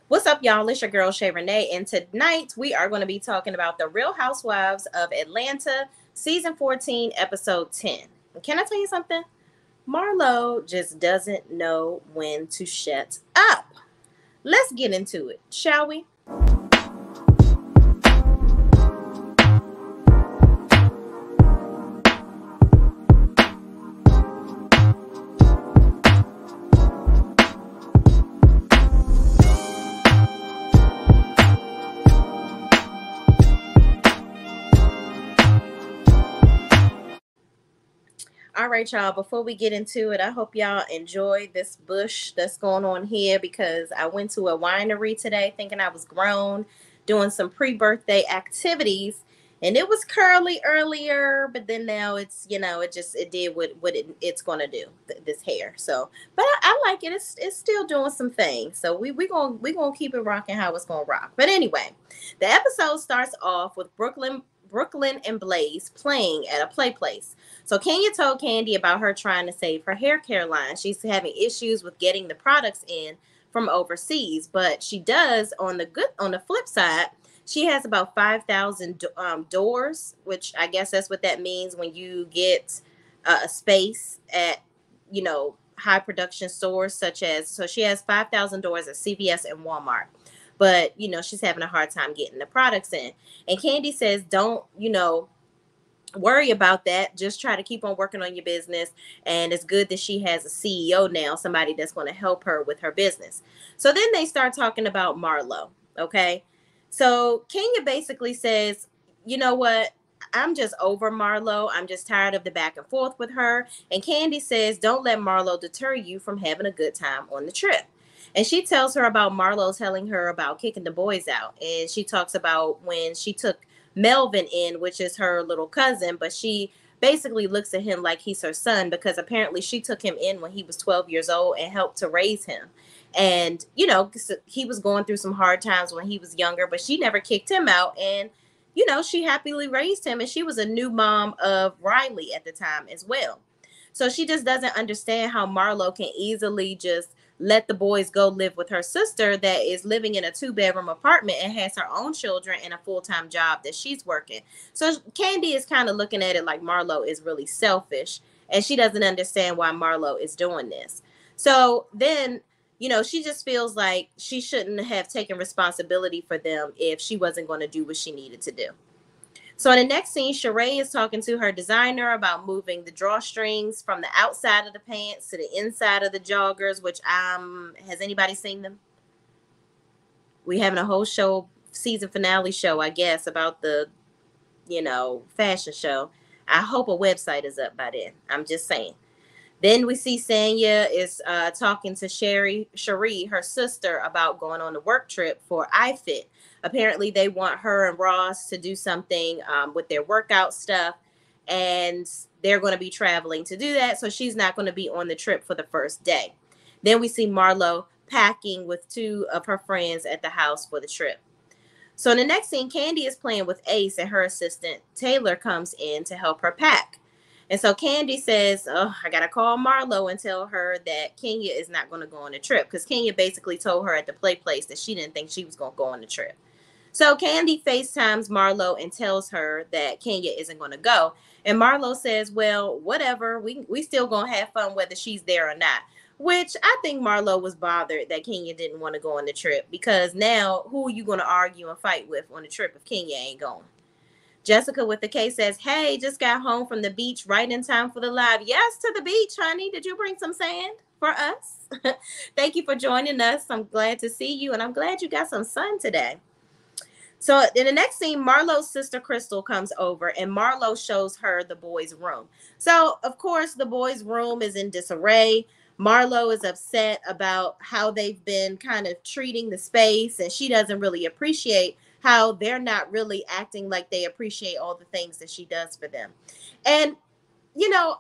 What's up, y'all? It's your girl Shay Renee, and tonight we are going to be talking about the Real Housewives of Atlanta, season 14, episode 10. And can I tell you something? Marlo just doesn't know when to shut up. Let's get into it, shall we? All right, y'all. Before we get into it, I hope y'all enjoy this bush that's going on here because I went to a winery today thinking I was grown, doing some pre birthday activities. And it was curly earlier, but then now it did what it's gonna do, this hair. So, but I like it. It's still doing some things. So we gonna keep it rocking how it's gonna rock. But anyway, the episode starts off with Brooklyn and Blaze playing at a play place. So Kenya told Candy about her trying to save her hair care line. She's having issues with getting the products in from overseas, but she does on the flip side. She has about 5,000 doors, which I guess that's what that means when you get a space at high production stores such as. So she has 5,000 doors at CVS and Walmart, but she's having a hard time getting the products in. And Candy says, don't worry about that. Just try to keep on working on your business. And it's good that she has a CEO now, somebody that's going to help her with her business. So then they start talking about Marlo. Okay. So Kenya basically says, you know what? I'm just over Marlo. I'm just tired of the back and forth with her. And Candy says, don't let Marlo deter you from having a good time on the trip. And she tells her about Marlo telling her about kicking the boys out. And she talks about when she took Melvin in, which is her little cousin, but she basically looks at him like he's her son because apparently she took him in when he was 12 years old and helped to raise him. And, he was going through some hard times when he was younger, but she never kicked him out. And, she happily raised him. And she was a new mom of Riley at the time as well. So she just doesn't understand how Marlo can easily just let the boys go live with her sister that is living in a 2-bedroom apartment and has her own children and a full-time job that she's working. So Candy is kind of looking at it like Marlo is really selfish and she doesn't understand why Marlo is doing this. So then, she just feels like she shouldn't have taken responsibility for them if she wasn't going to do what she needed to do. So in the next scene, Sheree is talking to her designer about moving the drawstrings from the outside of the pants to the inside of the joggers, which has anybody seen them? We having a whole show, season finale show, I guess, about the, fashion show. I hope a website is up by then. I'm just saying. Then we see Sanya is talking to Cherie, her sister, about going on a work trip for iFit. Apparently, they want her and Ross to do something with their workout stuff, and they're going to be traveling to do that. So she's not going to be on the trip for the first day. Then we see Marlo packing with 2 of her friends at the house for the trip. So in the next scene, Candy is playing with Ace, and her assistant Taylor comes in to help her pack. And so Candy says, oh, I got to call Marlo and tell her that Kenya is not going to go on the trip because Kenya basically told her at the play place that she didn't think she was going to go on the trip. So Candy FaceTimes Marlo and tells her that Kenya isn't going to go. And Marlo says, well, whatever. We still going to have fun whether she's there or not. Which I think Marlo was bothered that Kenya didn't want to go on the trip because now who are you going to argue and fight with on the trip if Kenya ain't going? Jessica with the K says, hey, just got home from the beach right in time for the live. Yes, to the beach, honey. Did you bring some sand for us? Thank you for joining us. I'm glad to see you, and I'm glad you got some sun today. So in the next scene, Marlo's sister Crystal comes over and Marlo shows her the boys' room. So, of course, the boys' room is in disarray. Marlo is upset about how they've been kind of treating the space, and she doesn't really appreciate how they're not really acting like they appreciate all the things that she does for them. And, the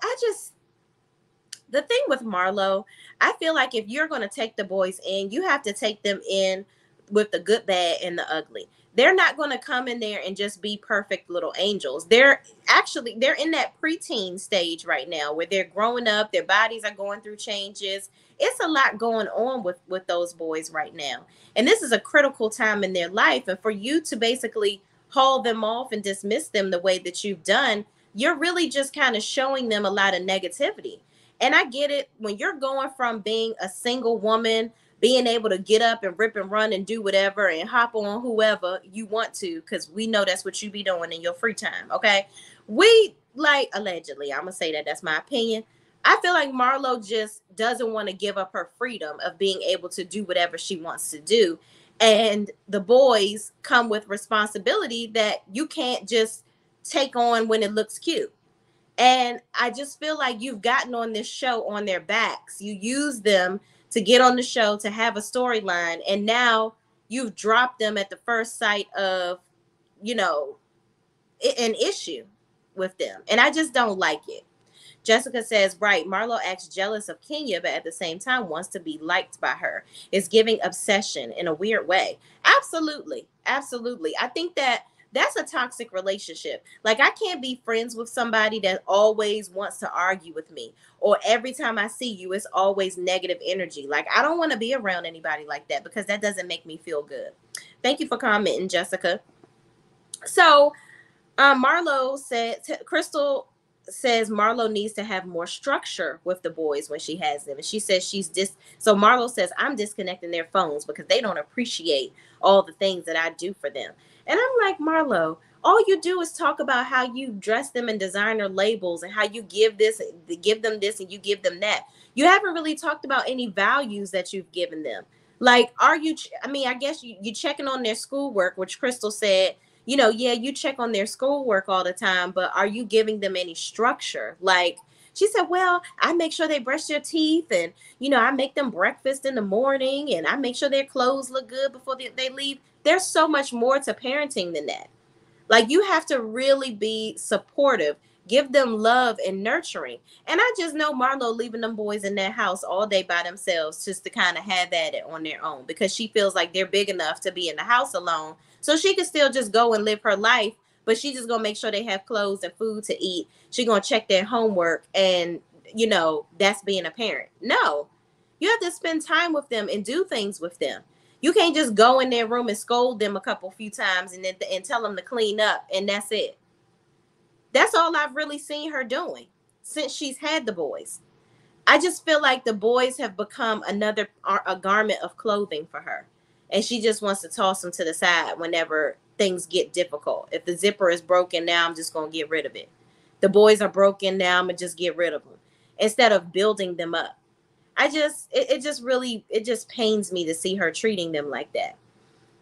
thing with Marlo, I feel like if you're going to take the boys in, you have to take them in with the good, bad, and the ugly. They're not going to come in there and just be perfect little angels. They're in that preteen stage right now where they're growing up, their bodies are going through changes. It's a lot going on with those boys right now. And this is a critical time in their life, and for you to basically haul them off and dismiss them the way that you've done, you're really just kind of showing them a lot of negativity. And I get it, when you're going from being a single woman, being able to get up and rip and run and do whatever and hop on whoever you want to, because we know that's what you be doing in your free time. Okay. We like, allegedly, I'm gonna say that that's my opinion. I feel like Marlo just doesn't want to give up her freedom of being able to do whatever she wants to do. And the boys come with responsibility that you can't just take on when it looks cute. And I just feel like you've gotten on this show on their backs. You use them to get on the show, to have a storyline, and now you've dropped them at the first sight of, you know, an issue with them. And I just don't like it. Jessica says, right, Marlo acts jealous of Kenya, but at the same time wants to be liked by her. It's giving obsession in a weird way. Absolutely. Absolutely. I think that that's a toxic relationship. Like, I can't be friends with somebody that always wants to argue with me, or every time I see you, it's always negative energy. Like, I don't want to be around anybody like that, because that doesn't make me feel good. Thank you for commenting, Jessica. So, Marlo said, Crystal says Marlo needs to have more structure with the boys when she has them. And she says so Marlo says, I'm disconnecting their phones because they don't appreciate all the things that I do for them. And I'm like, Marlo, all you do is talk about how you dress them in designer labels and how you give them this and you give them that. You haven't really talked about any values that you've given them. Like, I guess you checking on their schoolwork, which Crystal said, yeah, you check on their schoolwork all the time, but are you giving them any structure? Like, she said, well, I make sure they brush their teeth, and, I make them breakfast in the morning, and I make sure their clothes look good before they leave. There's so much more to parenting than that. Like, you have to really be supportive, give them love and nurturing. And I just know Marlo leaving them boys in that house all day by themselves just to kind of have at it on their own, because she feels like they're big enough to be in the house alone. So she can still just go and live her life, but she just gonna make sure they have clothes and food to eat. She gonna check their homework, and that's being a parent. No, you have to spend time with them and do things with them. You can't just go in their room and scold them few times and tell them to clean up, and that's it. That's all I've really seen her doing since she's had the boys. I just feel like the boys have become a garment of clothing for her. And she just wants to toss them to the side whenever things get difficult. If the zipper is broken, now I'm just going to get rid of it. The boys are broken, now I'm going to just get rid of them instead of building them up. It just pains me to see her treating them like that.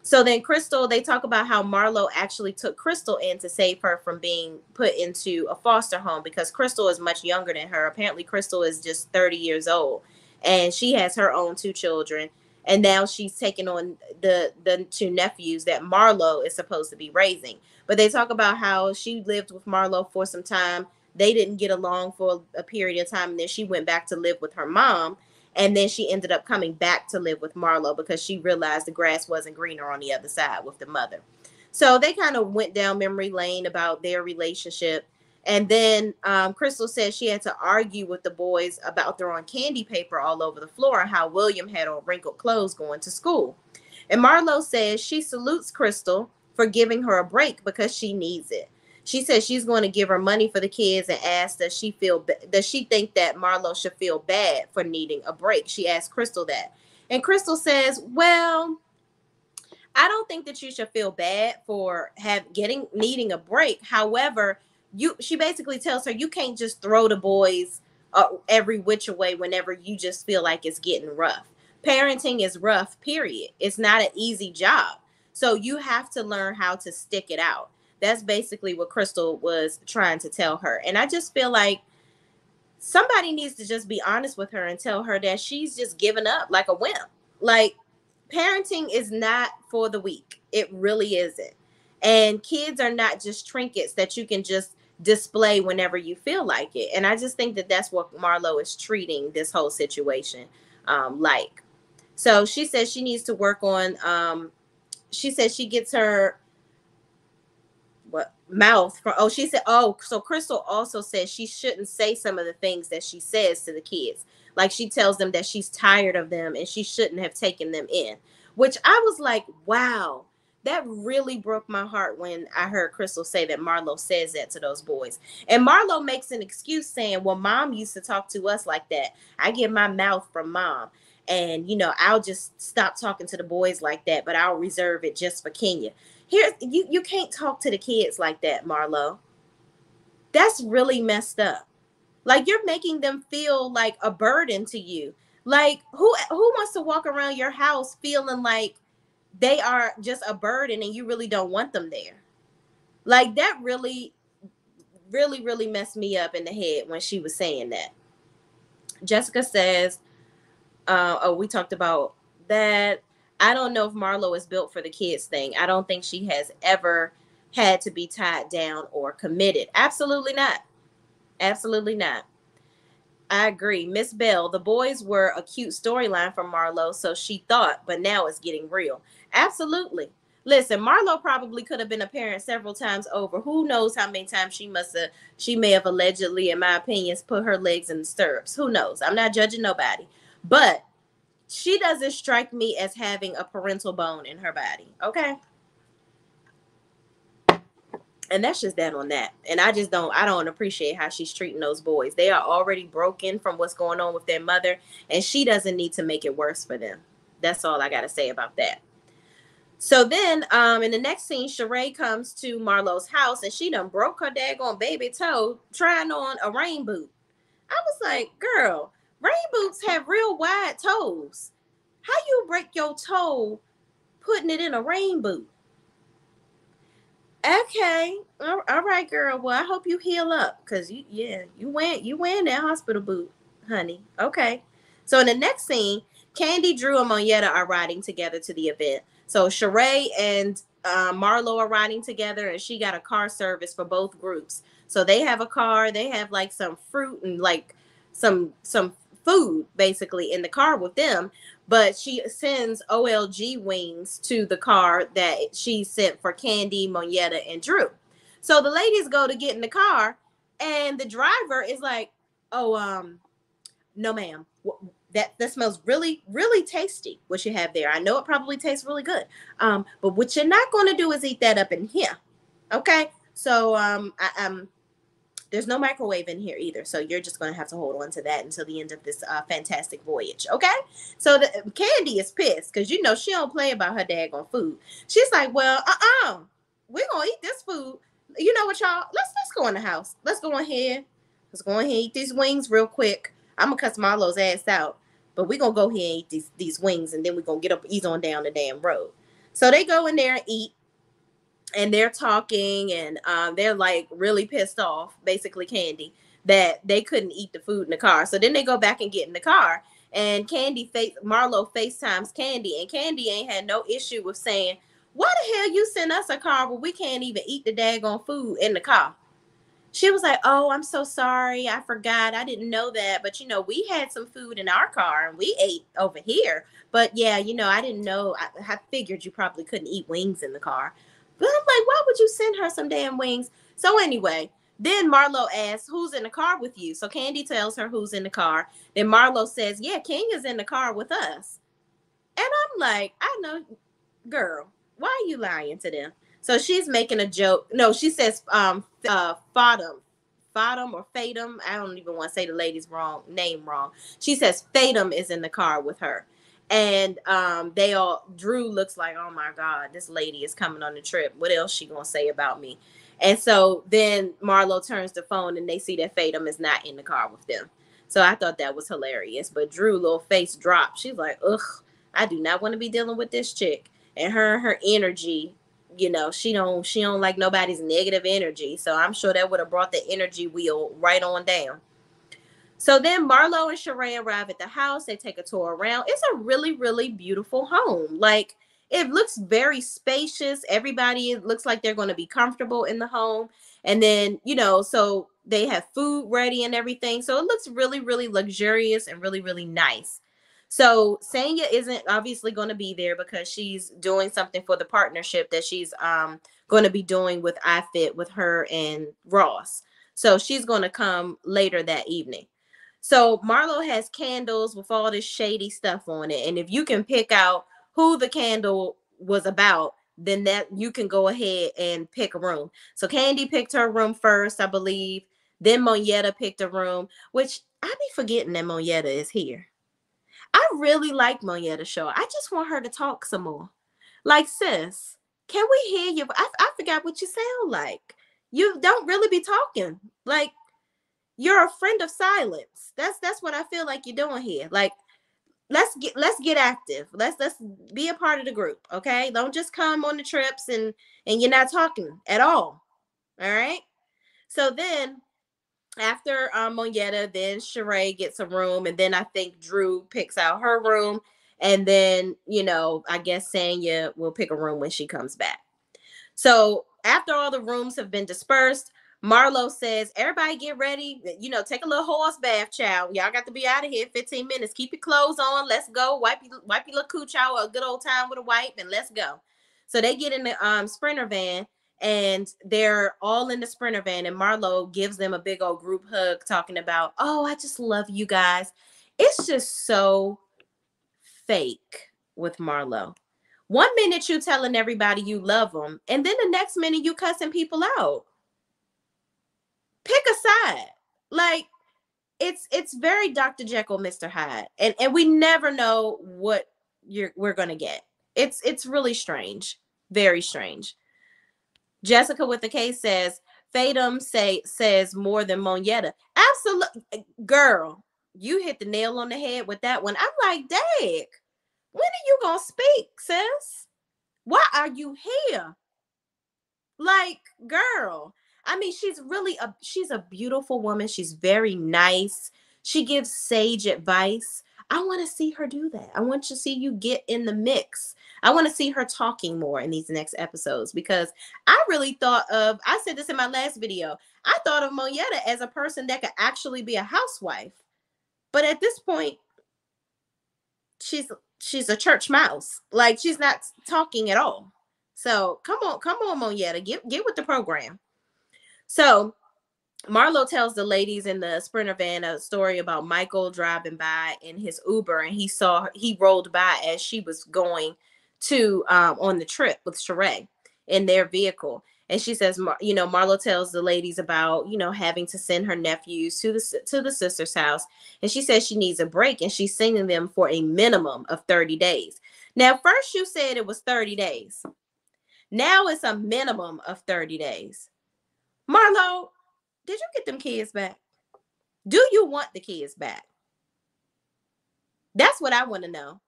So then Crystal, they talk about how Marlo actually took Crystal in to save her from being put into a foster home, because Crystal is much younger than her. Apparently Crystal is just 30 years old, and she has her own 2 children. And now she's taking on the 2 nephews that Marlo is supposed to be raising. But they talk about how she lived with Marlo for some time. They didn't get along for a period of time, and then she went back to live with her mom. And then she ended up coming back to live with Marlo because she realized the grass wasn't greener on the other side with the mother. So they kind of went down memory lane about their relationship. And then Crystal said she had to argue with the boys about throwing candy paper all over the floor and how William had on wrinkled clothes going to school. And Marlo says she salutes Crystal for giving her a break because she needs it. She says she's going to give her money for the kids and asked, does she think that Marlo should feel bad for needing a break? She asked Crystal that. And Crystal says, well, I don't think that you should feel bad for needing a break. However, she basically tells her you can't just throw the boys every which way whenever you just feel like it's getting rough. Parenting is rough, period. It's not an easy job. So you have to learn how to stick it out. That's basically what Crystal was trying to tell her. And I just feel like somebody needs to just be honest with her and tell her that she's just giving up like a wimp. Like, parenting is not for the weak. It really isn't. And kids are not just trinkets that you can just display whenever you feel like it. And I just think that that's what Marlo is treating this whole situation like. So she says she needs to work on she said she gets her what mouth from, oh, she said, oh, so Crystal also says she shouldn't say some of the things that she says to the kids. Like she tells them that she's tired of them and she shouldn't have taken them in, which I was like, wow, that really broke my heart when I heard Crystal say that Marlo says that to those boys. And Marlo makes an excuse saying, well, mom used to talk to us like that. I get my mouth from mom. And, you know, I'll just stop talking to the boys like that, but I'll reserve it just for Kenya. Here, you can't talk to the kids like that, Marlo. That's really messed up. Like you're making them feel like a burden to you. Like who wants to walk around your house feeling like they are just a burden and you really don't want them there? Like that really, really, really messed me up in the head when she was saying that. Jessica says, oh, we talked about that. I don't know if Marlo is built for the kids thing. I don't think she has ever had to be tied down or committed. Absolutely not. Absolutely not. I agree. Miss Bell, the boys were a cute storyline from Marlo, so she thought, but now it's getting real. Absolutely. Listen, Marlo probably could have been a parent several times over. Who knows how many times she may have allegedly, in my opinion, put her legs in the stirrups. Who knows? I'm not judging nobody. But she doesn't strike me as having a parental bone in her body. Okay. And that's just that on that. And I don't appreciate how she's treating those boys. They are already broken from what's going on with their mother, and she doesn't need to make it worse for them. That's all I got to say about that. So then in the next scene, Sheree comes to Marlo's house and she done broke her daggone baby toe trying on a rain boot. I was like, girl, rain boots have real wide toes. How you break your toe putting it in a rain boot? Okay, all right, girl. Well, I hope you heal up, cause you wearing that hospital boot, honey. Okay. So in the next scene, Candy, Drew, and Monietta are riding together to the event. So Sheree and Marlo are riding together, and she got a car service for both groups. So they have a car. They have like some fruit and like some food basically in the car with them. But she sends OLG wings to the car that she sent for Candy, Monietta, and Drew. So the ladies go to get in the car, and the driver is like, "Oh, no, ma'am. That smells really, really tasty. What you have there? I know it probably tastes really good. But what you're not going to do is eat that up in here, okay? So there's no microwave in here either. So you're just going to have to hold on to that until the end of this fantastic voyage. Okay. So Candy is pissed because, you know, she don't play about her daggone food. She's like, well, we're going to eat this food. You know what, y'all? Let's go in the house. Let's go ahead. Let's go ahead and eat these wings real quick. I'm going to cuss Marlo's ass out. But we're going to go ahead and eat these wings. And then we're going to get up, ease on down the damn road. So they go in there and eat. And they're talking and they're like really pissed off, basically Candy, that they couldn't eat the food in the car. So then they go back and get in the car, and Marlo FaceTimes Candy, and Candy ain't had no issue with saying, why the hell you send us a car where we can't even eat the daggone food in the car? She was like, oh, I'm so sorry. I forgot. I didn't know that. But, you know, we had some food in our car and we ate over here. But yeah, you know, I didn't know. I figured you probably couldn't eat wings in the car. But I'm like, why would you send her some damn wings? So anyway, then Marlo asks, who's in the car with you? So Candy tells her who's in the car. Then Marlo says, yeah, Kenya's in the car with us. And I'm like, I know, girl, why are you lying to them? So she's making a joke. No, she says Fatum or Fatum. I don't even want to say the lady's name wrong. She says Fatum is in the car with her. And Drew looks like, oh my God, this lady is coming on the trip. What else she gonna say about me? And so then Marlo turns the phone and they see that Fatum is not in the car with them. So I thought that was hilarious. But Drew little face dropped. She's like, ugh, I do not want to be dealing with this chick. And her energy, you know, she don't like nobody's negative energy. So I'm sure that would have brought the energy wheel right on down. So then Marlo and Sheree arrive at the house. They take a tour around. It's a really, really beautiful home. Like, it looks very spacious. Everybody looks like they're going to be comfortable in the home. And then, you know, so they have food ready and everything. So it looks really, really luxurious and really, really nice. So Sanya isn't obviously going to be there because she's doing something for the partnership that she's going to be doing with iFit with her and Ross. So she's going to come later that evening. So Marlo has candles with all this shady stuff on it, and if you can pick out who the candle was about, then that you can go ahead and pick a room. So Candy picked her room first, I believe. Then Monietta picked a room, which I be forgetting that Monietta is here. I really like Monietta's show. I just want her to talk some more. Like, sis, can we hear you? I forgot what you sound like. You don't really be talking. Like, you're a friend of silence. That's what I feel like you're doing here. Like, let's get active. Let's be a part of the group, okay? Don't just come on the trips and you're not talking at all. All right. So then after Monietta, then Sheree gets a room, and then I think Drew picks out her room, and then I guess Sanya will pick a room when she comes back. So after all the rooms have been dispersed, Marlo says, "Everybody get ready. Take a little horse bath, child. Y'all got to be out of here in 15 minutes. Keep your clothes on. Let's go. Wipe your little cooch out. A good old time with a wipe, and let's go." So they get in the Sprinter van, and they're all in the Sprinter van, and Marlo gives them a big old group hug, talking about, "Oh, I just love you guys." It's just so fake with Marlo. One minute you telling everybody you love them, and then the next minute you cussing people out. Pick a side. Like, it's very Dr. Jekyll, Mr. Hyde, and we never know what we're gonna get. It's really strange, very strange. Jessica with the case says Fatum says more than Monietta. Absolutely, girl, you hit the nail on the head with that one. I'm like, dang, when are you gonna speak, sis? Why are you here? Like, girl, I mean, she's a beautiful woman. She's very nice. She gives sage advice. I want to see her do that. I want to see you get in the mix. I want to see her talking more in these next episodes, because I really I said this in my last video, I thought of Monietta as a person that could actually be a housewife. But at this point, she's a church mouse. Like, she's not talking at all. So come on, Monietta, get with the program. So Marlo tells the ladies in the Sprinter van a story about Michael driving by in his Uber, and he rolled by as she was going to on the trip with Sheree in their vehicle. And she says, Marlo tells the ladies about, having to send her nephews to the sister's house. And she says she needs a break, and she's sending them for a minimum of 30 days. Now, first you said it was 30 days. Now it's a minimum of 30 days. Marlo, did you get them kids back? Do you want the kids back? That's what I want to know.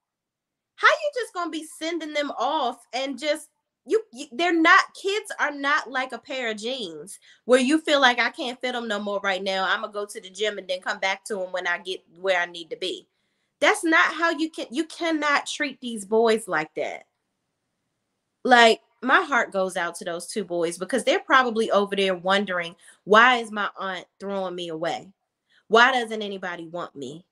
How you just going to be sending them off and just, they're not, kids are not like a pair of jeans where you feel like, I can't fit them no more right now. I'm going to go to the gym and then come back to them when I get where I need to be. That's not how you cannot treat these boys like that. Like, my heart goes out to those two boys, because they're probably over there wondering, why is my aunt throwing me away? Why doesn't anybody want me?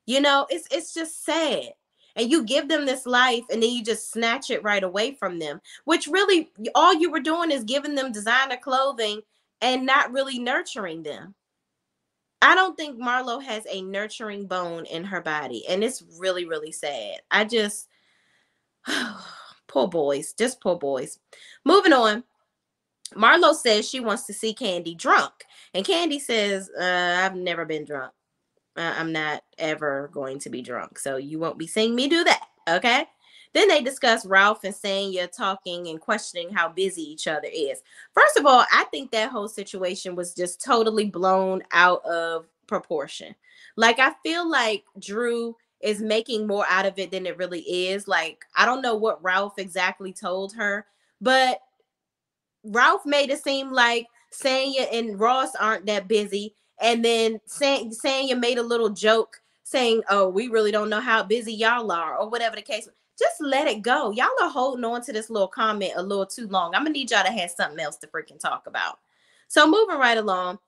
It's just sad. And you give them this life, and then you just snatch it right away from them, which really all you were doing is giving them designer clothing and not really nurturing them. I don't think Marlo has a nurturing bone in her body, and it's really, really sad. I just poor boys, just poor boys. Moving on. Marlo says she wants to see Candy drunk. And Candy says, I've never been drunk. I'm not ever going to be drunk. So you won't be seeing me do that. Okay. Then they discuss Ralph and Sanya talking and questioning how busy each other is. First of all, I think that whole situation was just totally blown out of proportion. Like, I feel like Drew is making more out of it than it really is. Like, I don't know what Ralph exactly told her, but Ralph made it seem like Sanya and Ross aren't that busy. And then Sanya made a little joke saying, "Oh, we really don't know how busy y'all are," or whatever the case. Just let it go. Y'all are holding on to this little comment a little too long. I'm going to need y'all to have something else to freaking talk about. So moving right along.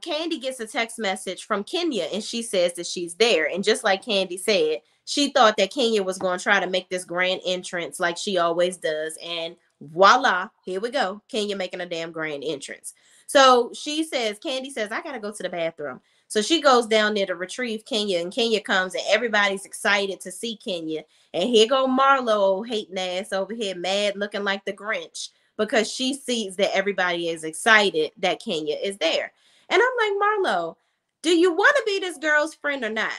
Candy gets a text message from Kenya and she says that she's there. And just like Candy said, she thought that Kenya was going to try to make this grand entrance like she always does. And voila, here we go. Kenya making a damn grand entrance. So she says, Candy says, I got to go to the bathroom. So she goes down there to retrieve Kenya, and Kenya comes, and everybody's excited to see Kenya. And here go Marlo, hating ass over here, mad, looking like the Grinch, because she sees that everybody is excited that Kenya is there. And I'm like, Marlo, do you want to be this girl's friend or not?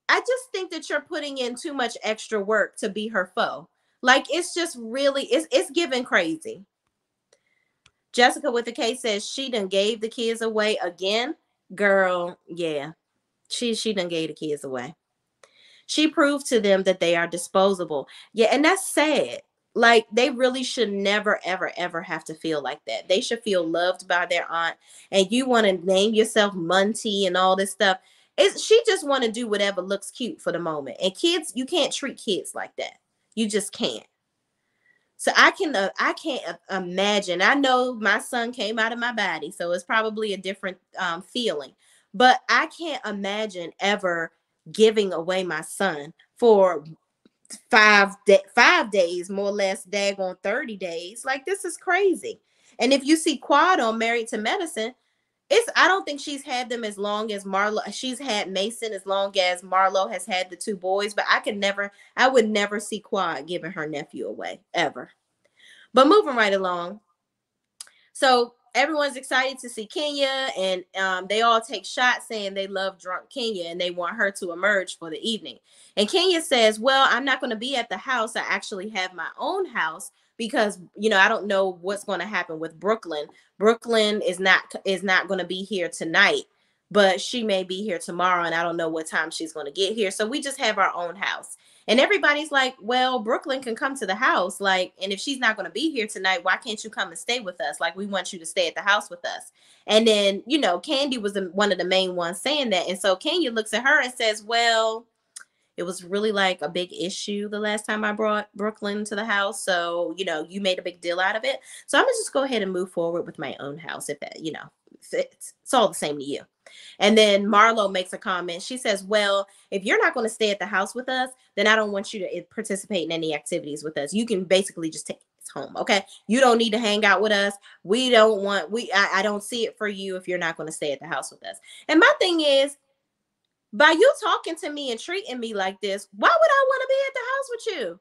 I just think that you're putting in too much extra work to be her foe. Like, it's just really, it's giving crazy. Jessica with the case says she done gave the kids away again. Girl, yeah. She done gave the kids away. She proved to them that they are disposable. Yeah, and that's sad. Like, they really should never, ever, ever have to feel like that. They should feel loved by their aunt. And you want to name yourself Munty and all this stuff. She just want to do whatever looks cute for the moment. And kids, you can't treat kids like that. You just can't. So I can't imagine. I know my son came out of my body, so it's probably a different feeling. But I can't imagine ever giving away my son for 5 days, more or less, daggone 30 days. Like, this is crazy. And if you see Quad on Married to Medicine, I don't think she's had them as long as Marlo. She's had Mason as long as Marlo has had the 2 boys, but I would never see Quad giving her nephew away, ever. But moving right along. So everyone's excited to see Kenya, and they all take shots saying they love drunk Kenya and they want her to emerge for the evening. And Kenya says, well, I'm not going to be at the house. I actually have my own house because, I don't know what's going to happen with Brooklyn. Brooklyn is not going to be here tonight, but she may be here tomorrow, and I don't know what time she's going to get here. So we just have our own house. And everybody's like, well, Brooklyn can come to the house. Like, and if she's not going to be here tonight, why can't you come and stay with us? Like, we want you to stay at the house with us. And then, Candy was one of the main ones saying that. And so Kenya looks at her and says, well, it was really like a big issue the last time I brought Brooklyn to the house. So, you made a big deal out of it. So I'm going to just go ahead and move forward with my own house if that, it's all the same to you. And then Marlo makes a comment. She says, well, if you're not going to stay at the house with us, then I don't want you to participate in any activities with us. You can basically just take us home. Okay. You don't need to hang out with us. I don't see it for you if you're not going to stay at the house with us. And my thing is, by you talking to me and treating me like this, why would I want to be at the house with you?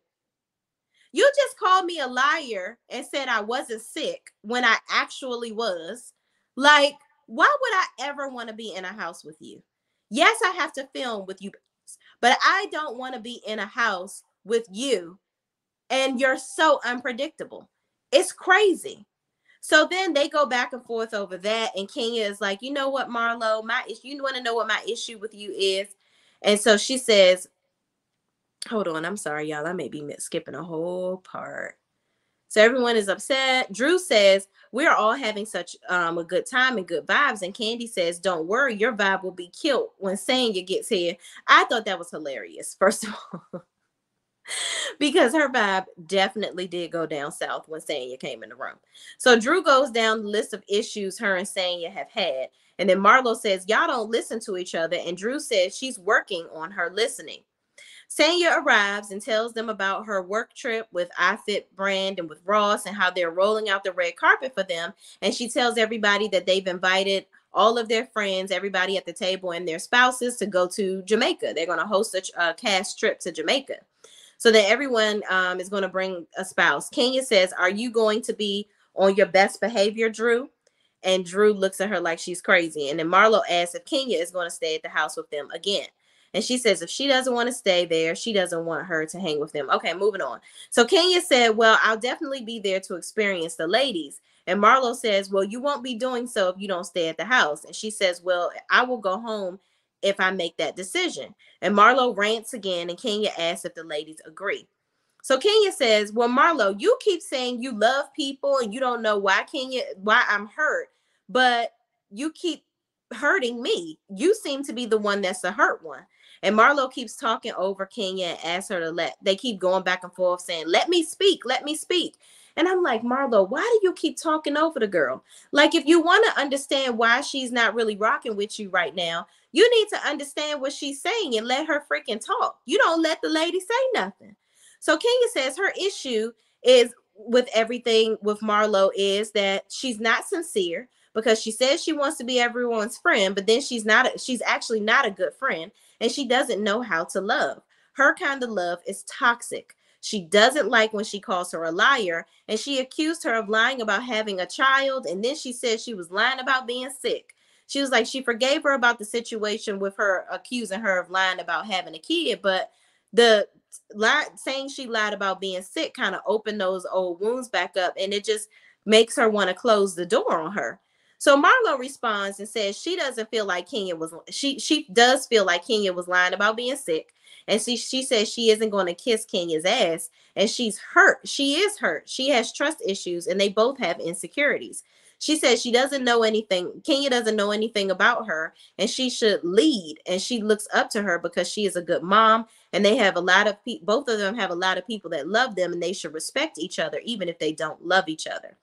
You just called me a liar and said I wasn't sick when I actually was. Like, why would I ever want to be in a house with you? Yes, I have to film with you, but I don't want to be in a house with you, and you're so unpredictable. It's crazy. So then they go back and forth over that, and Kenya is like, you know what, Marlo, you want to know what my issue with you is? And so she says, hold on, I'm sorry, y'all. I may be skipping a whole part. So everyone is upset. Drew says, we're all having such a good time and good vibes. And Candy says, don't worry, your vibe will be killed when Sanya gets here. I thought that was hilarious, first of all. Because her vibe definitely did go down south when Sanya came in the room. So Drew goes down the list of issues her and Sanya have had. And then Marlo says, y'all don't listen to each other. And Drew says she's working on her listening. Sanya arrives and tells them about her work trip with iFit brand and with Ross and how they're rolling out the red carpet for them. And she tells everybody that they've invited all of their friends, everybody at the table and their spouses to go to Jamaica. They're going to host a cast trip to Jamaica. So that everyone is going to bring a spouse. Kenya says, are you going to be on your best behavior, Drew? And Drew looks at her like she's crazy. And then Marlo asks if Kenya is going to stay at the house with them again. And she says if she doesn't want to stay there, she doesn't want her to hang with them. Okay, moving on. So Kenya said, well, I'll definitely be there to experience the ladies. And Marlo says, well, you won't be doing so if you don't stay at the house. And she says, well, I will go home if I make that decision. And Marlo rants again, and Kenya asks if the ladies agree. So Kenya says, well, Marlo, you keep saying you love people and you don't know why I'm hurt, but you keep hurting me. You seem to be the one that's the hurt one. And Marlo keeps talking over Kenya and asks her they keep going back and forth saying, let me speak. And I'm like, Marlo, why do you keep talking over the girl? Like, if you want to understand why she's not really rocking with you right now, you need to understand what she's saying and let her freaking talk. You don't let the lady say nothing. So Kenya says her issue is with everything with Marlo is that she's not sincere because she says she wants to be everyone's friend, but then she's actually not a good friend, and she doesn't know how to love. Her kind of love is toxic. She doesn't like when she calls her a liar, and she accused her of lying about having a child, and then she said she was lying about being sick. She was like, she forgave her about the situation with her accusing her of lying about having a kid, but the saying she lied about being sick kind of opened those old wounds back up, and it just makes her want to close the door on her. So Marlo responds and says she doesn't feel like Kenya was she does feel like Kenya was lying about being sick, and she says she isn't going to kiss Kenya's ass, and she's hurt. She is hurt. She has trust issues, and they both have insecurities. She says she doesn't know anything. Kenya doesn't know anything about her, and she should lead. And she looks up to her because she is a good mom, and they have a lot of people. Both of them have a lot of people that love them, and they should respect each other, even if they don't love each other.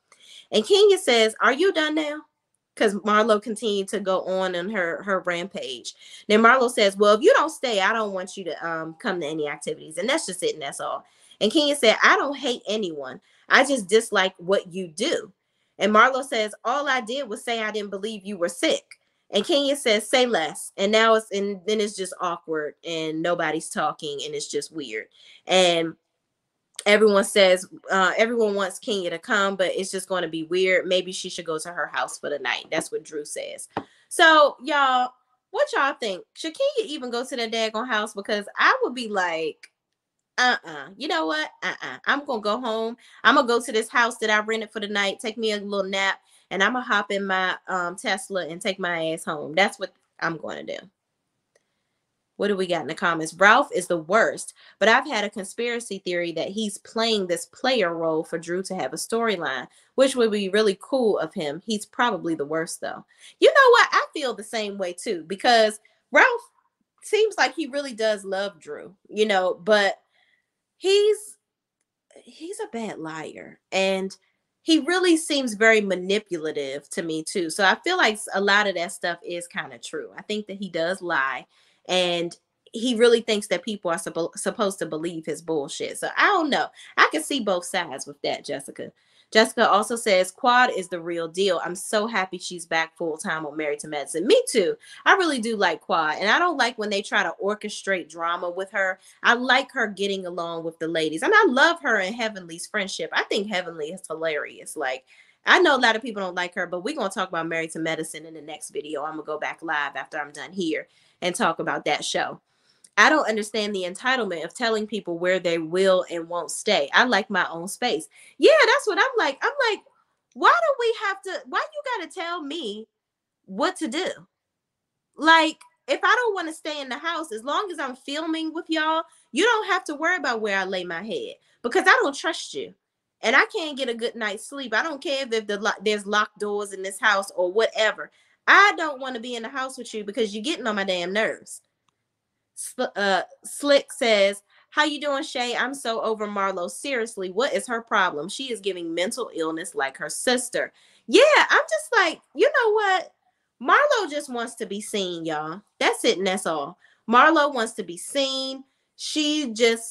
And Kenya says, "Are you done now?" Because Marlo continued to go on her rampage. Then Marlo says, "Well, if you don't stay, I don't want you to come to any activities." And that's just it, and that's all. And Kenya said, "I don't hate anyone. I just dislike what you do." And Marlo says, "All I did was say I didn't believe you were sick." And Kenya says, "Say less." And now then it's just awkward and nobody's talking and it's just weird. And everyone says everyone wants Kenya to come, but it's just going to be weird. Maybe she should go to her house for the night. That's what Drew says. So y'all, what y'all think? Should Kenya even go to the daggone house? Because I would be like, you know what? I'm gonna go home. I'm gonna go to this house that I rented for the night, take me a little nap, and I'm gonna hop in my Tesla and take my ass home. That's what I'm gonna do. What do we got in the comments? Ralph is the worst, but I've had a conspiracy theory that he's playing this player role for Drew to have a storyline, which would be really cool of him. He's probably the worst, though. You know what? I feel the same way, too, because Ralph seems like he really does love Drew, but he's a bad liar, and he really seems very manipulative to me too. So I feel like a lot of that stuff is kind of true. I think that he does lie, and he really thinks that people are supposed to believe his bullshit. So I don't know. I can see both sides with that, Jessica. Jessica also says Quad is the real deal. I'm so happy she's back full time on Married to Medicine. Me too. I really do like Quad, and I don't like when they try to orchestrate drama with her. I like her getting along with the ladies, and I love her and Heavenly's friendship. I think Heavenly is hilarious. Like, I know a lot of people don't like her, but we're going to talk about Married to Medicine in the next video. I'm going to go back live after I'm done here and talk about that show. I don't understand the entitlement of telling people where they will and won't stay. I like my own space. Yeah, that's what I'm like. I'm like, why you got to tell me what to do? Like, if I don't want to stay in the house, as long as I'm filming with y'all, you don't have to worry about where I lay my head, because I don't trust you. And I can't get a good night's sleep. I don't care if there's locked doors in this house or whatever. I don't want to be in the house with you because you're getting on my damn nerves. Slick says, "How you doing, Shay? I'm so over Marlo. Seriously, what is her problem? She is giving mental illness like her sister." Yeah, I'm just like, you know what? Marlo just wants to be seen, y'all. That's it, and that's all. Marlo wants to be seen. She's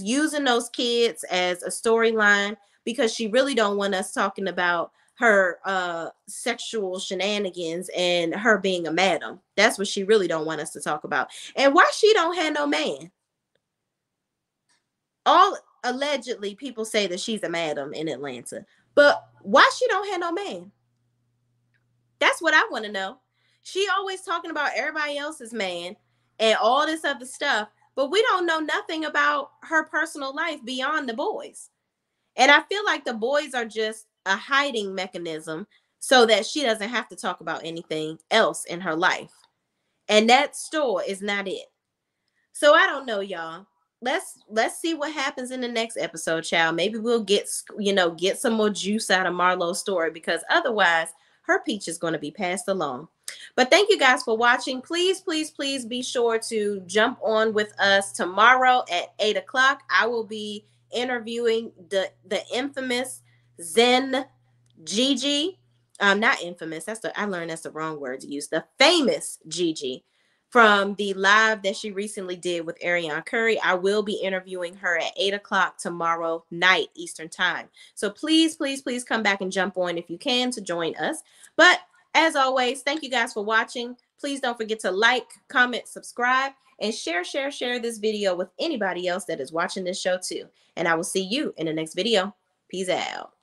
using those kids as a storyline because she really don't want us talking about her sexual shenanigans and her being a madam. That's what she really don't want us to talk about. And why she don't have no man? All allegedly people say that she's a madam in Atlanta, but why she don't have no man? That's what I want to know. She always talking about everybody else's man and all this other stuff, but we don't know nothing about her personal life beyond the boys. And I feel like the boys are just a hiding mechanism so that she doesn't have to talk about anything else in her life. And that store is not it. So I don't know, y'all. Let's see what happens in the next episode, child. Maybe we'll get some more juice out of Marlo's story, because otherwise her peach is going to be passed along. But thank you guys for watching. Please, please, please be sure to jump on with us tomorrow at 8 o'clock. I will be interviewing the infamous Zen Gigi. Not infamous. I learned that's the wrong word to use. The famous Gigi from the live that she recently did with Ariane Curry. I will be interviewing her at 8 o'clock tomorrow night Eastern time. So please, please, please come back and jump on if you can to join us. But as always, thank you guys for watching. Please don't forget to like, comment, subscribe, and share this video with anybody else that is watching this show too. And I will see you in the next video. Peace out.